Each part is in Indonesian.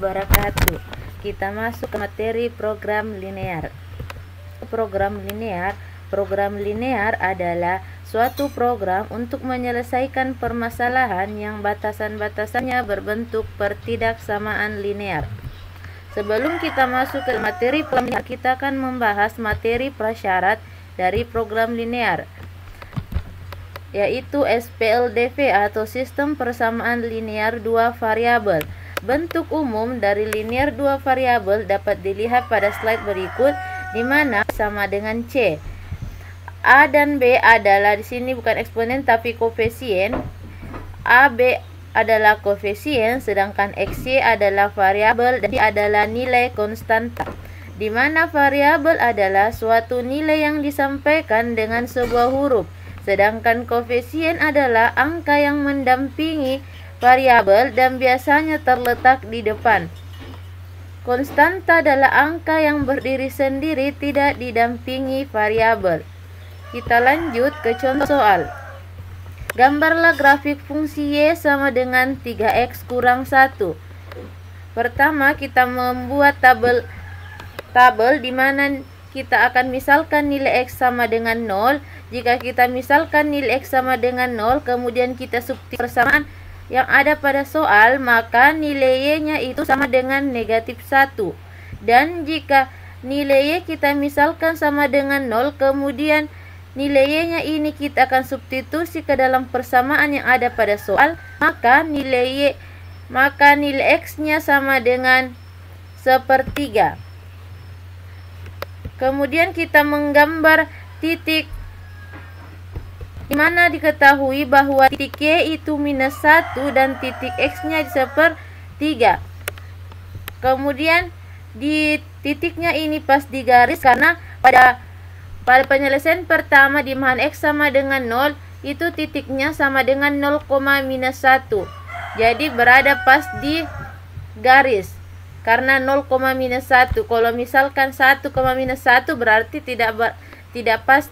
wabarakatuh. Kita masuk ke materi program linear. Program linear adalah suatu program untuk menyelesaikan permasalahan yang batasan-batasannya berbentuk pertidaksamaan linear. Sebelum kita masuk ke materi program linear, kita akan membahas materi prasyarat dari program linear, yaitu SPLDV atau sistem persamaan linear dua variabel. Bentuk umum dari linear dua variabel dapat dilihat pada slide berikut, di mana sama dengan C. A dan B adalah, di sini bukan eksponen tapi koefisien. A, B adalah koefisien, sedangkan XY adalah variabel dan D adalah nilai konstanta, di mana variabel adalah suatu nilai yang disampaikan dengan sebuah huruf, sedangkan koefisien adalah angka yang mendampingi variabel dan biasanya terletak di depan. Konstanta adalah angka yang berdiri sendiri, tidak didampingi variabel. Kita lanjut ke contoh soal. Gambarlah grafik fungsi Y sama dengan 3X kurang 1. Pertama, kita membuat tabel di mana kita akan misalkan nilai X sama dengan 0. Jika kita misalkan nilai X sama dengan 0, kemudian kita substitusi persamaan yang ada pada soal, maka nilai Y-nya itu sama dengan negatif 1. Dan jika nilai Y kita misalkan sama dengan 0, kemudian nilai Y-nya ini kita akan substitusi ke dalam persamaan yang ada pada soal, maka nilai X-nya sama dengan 1/3. Kemudian kita menggambar titik, di mana diketahui bahwa titik Y itu -1 dan titik X-nya 1/3. Kemudian di titiknya ini pas digaris karena pada penyelesaian pertama di mana X sama dengan 0, itu titiknya sama dengan 0,-1. Jadi berada pas di garis. Karena 0,-1. Kalau misalkan 1,-1 berarti tidak pas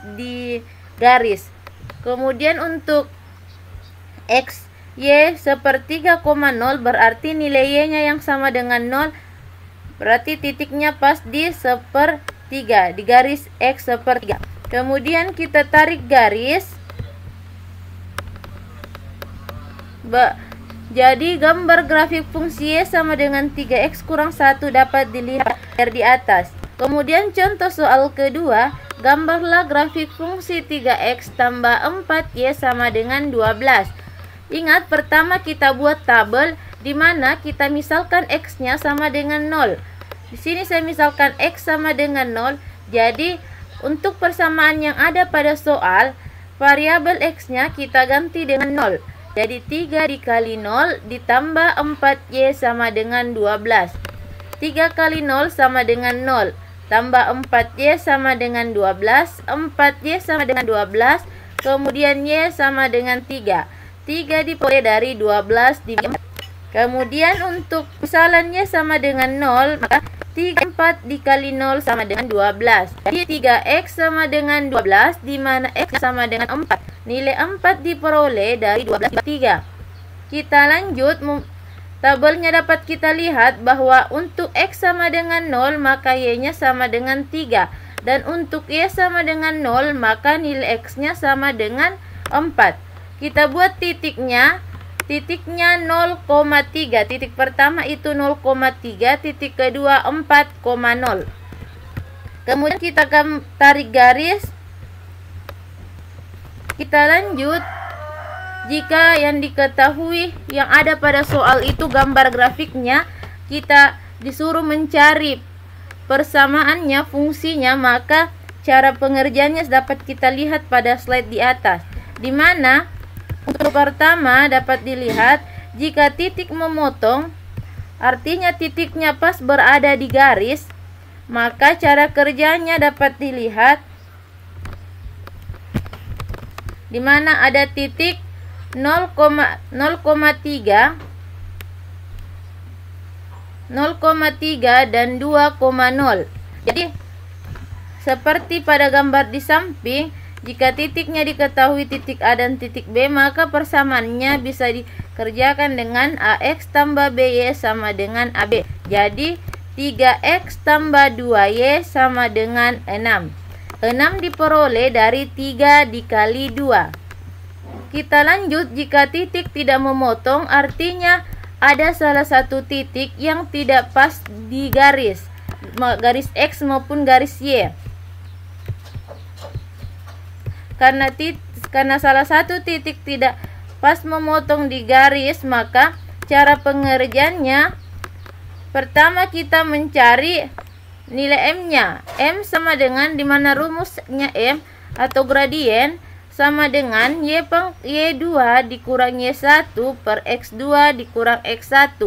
di garis. Kemudian untuk X Y 1/3,0 berarti nilai Y-nya yang sama dengan 0. Berarti titiknya pas di 1/3, di garis X 1/3. Kemudian kita tarik garis. Jadi gambar grafik fungsi Y sama dengan 3X kurang 1 dapat dilihat di atas. Kemudian contoh soal kedua, gambarlah grafik fungsi 3X tambah 4Y sama dengan 12. Ingat, pertama kita buat tabel di mana kita misalkan X-nya sama dengan 0. Di sini saya misalkan X sama dengan 0. Jadi untuk persamaan yang ada pada soal, variabel X-nya kita ganti dengan 0. Jadi 3 dikali 0 ditambah 4Y sama dengan 12. 3 kali 0 sama dengan 0. Tambah 4Y sama dengan 12. 4Y sama dengan 12. Kemudian Y sama dengan 3. 3 diperoleh dari 12 dibagi 4. Kemudian untuk misalannya sama dengan 0, maka 4 dikali 0 sama dengan 12. Jadi 3X sama dengan 12, di mana X sama dengan 4. Nilai 4 diperoleh dari 12 dibagi 3. Kita lanjut, tabelnya dapat kita lihat bahwa untuk X sama dengan 0, maka Y-nya sama dengan 3. Dan untuk Y sama dengan 0, maka nilai X-nya sama dengan 4. Kita buat titiknya 0,3. Titik pertama itu 0,3, titik kedua 4,0. Kemudian kita akan tarik garis. Kita lanjut. Jika yang diketahui yang ada pada soal itu gambar grafiknya, kita disuruh mencari persamaannya, fungsinya, maka cara pengerjaannya dapat kita lihat pada slide di atas, di mana untuk pertama dapat dilihat jika titik memotong, artinya titiknya pas berada di garis, maka cara kerjanya dapat dilihat di mana ada titik 0,3 dan 2,0. Jadi seperti pada gambar di samping, jika titiknya diketahui titik A dan titik B, maka persamaannya bisa kerjakan dengan AX tambah BY sama dengan AB. Jadi 3X tambah 2Y sama dengan 6. 6 diperoleh dari 3 dikali 2. Kita lanjut, jika titik tidak memotong artinya ada salah satu titik yang tidak pas di garis X maupun garis Y. Karena salah satu titik tidak pas memotong di garis, maka cara pengerjaannya, pertama kita mencari nilai M-nya. M sama dengan, dimana rumusnya M atau gradien sama dengan Y2 dikurang Y1 per X2 dikurang X1.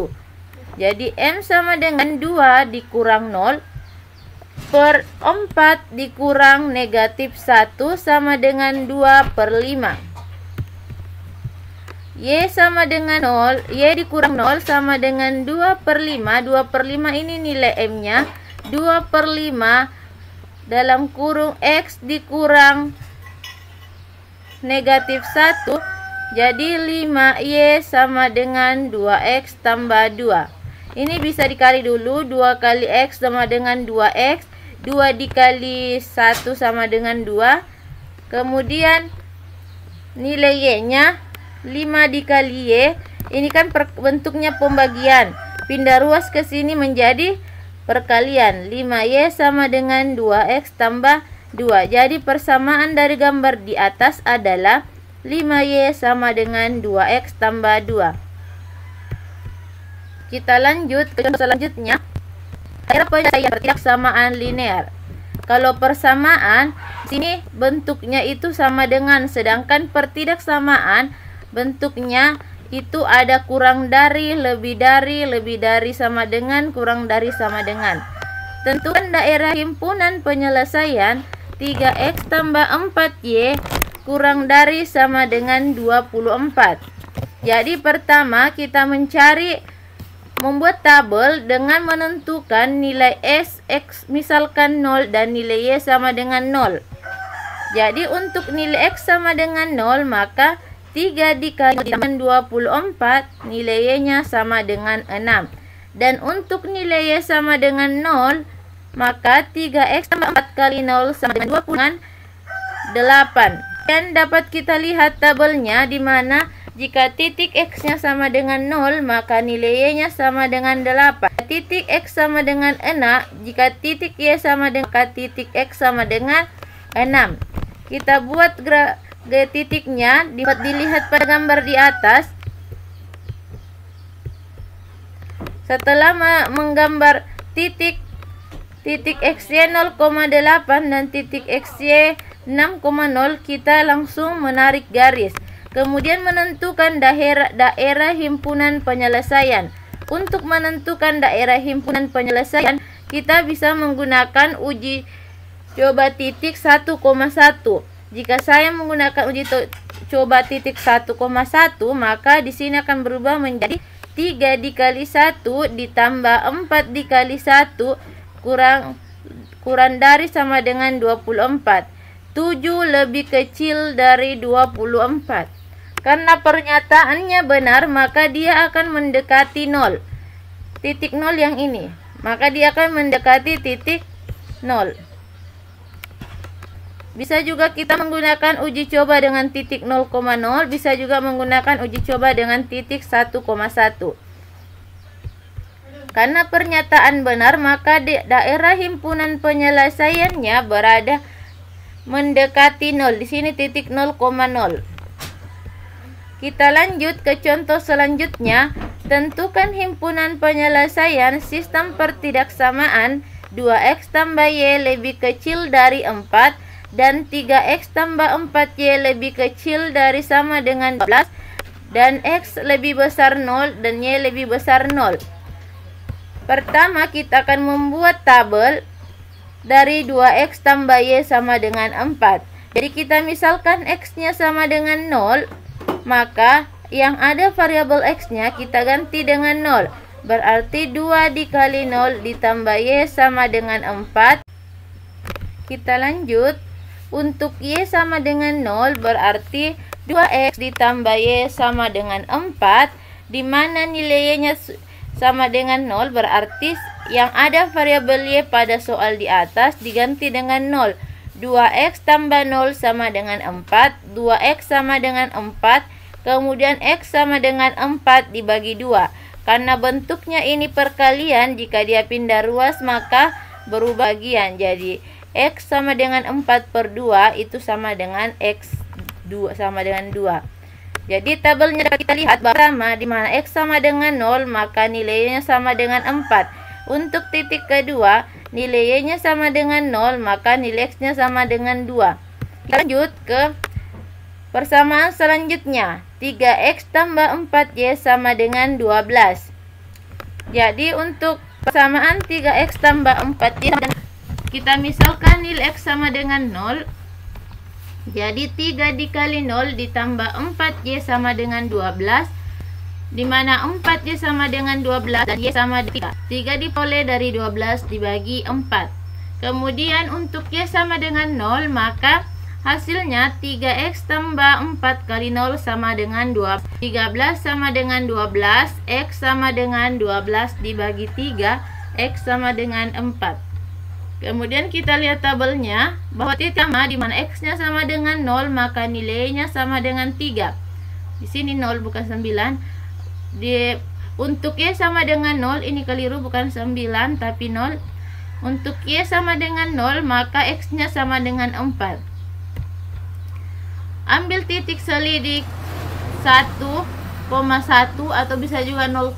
Jadi M sama dengan 2 dikurang 0 per 4 dikurang negatif 1 sama dengan 2 per 5. Y sama dengan 0, Y dikurang 0 sama dengan 2 per 5. 2 per 5 ini nilai M-nya. 2 per 5 dalam kurung X dikurang negatif 1. Jadi 5Y sama dengan 2X tambah 2. Ini bisa dikali dulu. 2 kali X sama dengan 2X. 2 dikali 1 sama dengan 2. Kemudian nilai Y-nya 5 dikali Y. Ini kan bentuknya pembagian. Pindah ruas ke sini menjadi perkalian. 5Y sama dengan 2X tambah 2. Jadi persamaan dari gambar di atas adalah 5Y sama dengan 2X tambah 2. Kita lanjut ke contoh selanjutnya. Daerah penyelesaian pertidaksamaan linear. Kalau persamaan, sini bentuknya itu sama dengan, sedangkan pertidaksamaan bentuknya itu ada kurang dari, lebih dari sama dengan, kurang dari sama dengan. Tentukan daerah himpunan penyelesaian 3X tambah 4Y kurang dari sama dengan 24. Jadi pertama kita membuat tabel dengan menentukan nilai X misalkan 0 dan nilai Y sama dengan 0. Jadi untuk nilai X sama dengan 0, maka 3 dikali dengan 24, nilai Y-nya sama dengan 6. Dan untuk nilai Y sama dengan 0, maka 3X tambah 4 kali 0 sama dengan 28. Dan dapat kita lihat tabelnya, di mana jika titik X-nya sama dengan 0, maka nilai Y-nya sama dengan 8. Titik X sama dengan 6, jika titik Y sama dengan, maka titik X sama dengan 6. Kita buat titiknya, dapat dilihat pada gambar di atas. Setelah menggambar titik XY 0,8 dan titik XY 6,0, kita langsung menarik garis. Kemudian menentukan daerah himpunan penyelesaian. Untuk menentukan daerah himpunan penyelesaian, kita bisa menggunakan uji coba titik 1,1. Jika saya menggunakan uji coba titik 1,1, maka di sini akan berubah menjadi 3 dikali 1 ditambah 4 dikali 1 kurang dari sama dengan 24. 7 lebih kecil dari 24. Karena pernyataannya benar, maka dia akan mendekati 0. Titik 0 yang ini, maka dia akan mendekati titik 0. Bisa juga kita menggunakan uji coba dengan titik 0,0, bisa juga menggunakan uji coba dengan titik 1,1. Karena pernyataan benar, maka daerah himpunan penyelesaiannya berada mendekati 0. Di sini titik 0,0. Kita lanjut ke contoh selanjutnya. Tentukan himpunan penyelesaian sistem pertidaksamaan 2X tambah Y lebih kecil dari 4 dan 3X tambah 4Y lebih kecil dari sama dengan 12 dan X lebih besar 0 dan Y lebih besar 0. Pertama kita akan membuat tabel dari 2X tambah Y sama dengan 4. Jadi kita misalkan X-nya sama dengan 0, maka yang ada variabel X-nya kita ganti dengan 0. Berarti 2 dikali 0 ditambah Y sama dengan 4. Kita lanjut. Untuk Y sama dengan 0 berarti 2X ditambah Y sama dengan 4. di mana nilai Y-nya sama dengan 0, berarti yang ada variabel Y pada soal di atas diganti dengan 0. 2x tambah 0 sama dengan 4, 2x sama dengan 4, kemudian x sama dengan 4 dibagi 2. Karena bentuknya ini perkalian, jika dia pindah ruas maka berubah bagian. Jadi x sama dengan 4/2 itu sama dengan x 2 sama dengan 2. Jadi tabelnya dapat kita lihat bersama, di mana x sama dengan 0 maka nilainya sama dengan 4. Untuk titik kedua, nilai y-nya sama dengan 0 maka nilai x-nya sama dengan 2. Kita lanjut ke persamaan selanjutnya. 3x tambah 4y sama dengan 12. Jadi untuk persamaan 3x tambah 4y, kita misalkan nilai x sama dengan 0. Jadi 3 dikali 0 ditambah 4y sama dengan 12, di mana 4y sama dengan 12 dan y sama dengan 3. 3 diperoleh dari 12 dibagi 4. Kemudian untuk y sama dengan 0, maka hasilnya 3x tambah 4 kali 0 sama dengan 12. 13 sama dengan 12, x sama dengan 12 dibagi 3, x sama dengan 4. Kemudian kita lihat tabelnya bahwa titik sama di mana x-nya sama dengan 0 maka nilainya sama dengan 3. Di sini 0 bukan 9. Untuk y sama dengan 0 ini keliru, bukan 9 tapi 0. Untuk y sama dengan 0 maka x-nya sama dengan 4. Ambil titik selidik 1,1 atau bisa juga 0,0.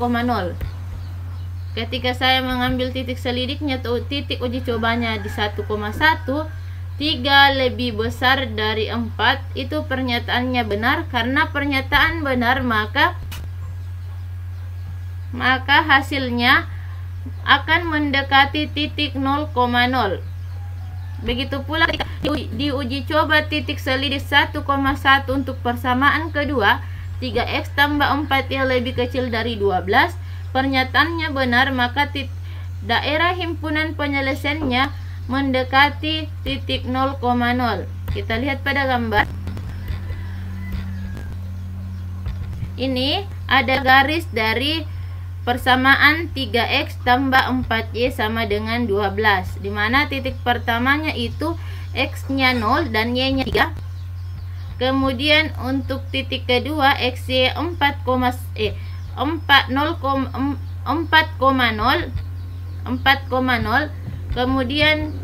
Ketika saya mengambil titik selidiknya atau titik uji cobanya di 1,1, 3 lebih besar dari 4, itu pernyataannya benar. Karena pernyataan benar maka hasilnya akan mendekati titik 0,0. Begitu pula di uji coba titik selidik 1,1 untuk persamaan kedua, 3x tambah 4y lebih kecil dari 12. Pernyataannya benar, maka daerah himpunan penyelesaiannya mendekati titik 0,0. Kita lihat pada gambar. Ini ada garis dari persamaan 3x tambah 4y sama dengan 12, di mana titik pertamanya itu x-nya 0 dan y-nya 3. Kemudian untuk titik kedua x-y 4,0. Kemudian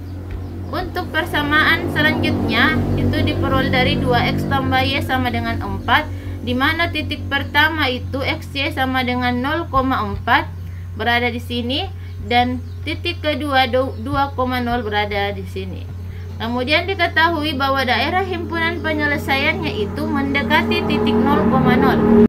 untuk persamaan selanjutnya itu diperoleh dari 2x tambah y sama dengan 4, di mana titik pertama itu xy sama dengan 0,4 berada di sini dan titik kedua 2,0 berada di sini. Kemudian diketahui bahwa daerah himpunan penyelesaiannya itu mendekati titik 0,0.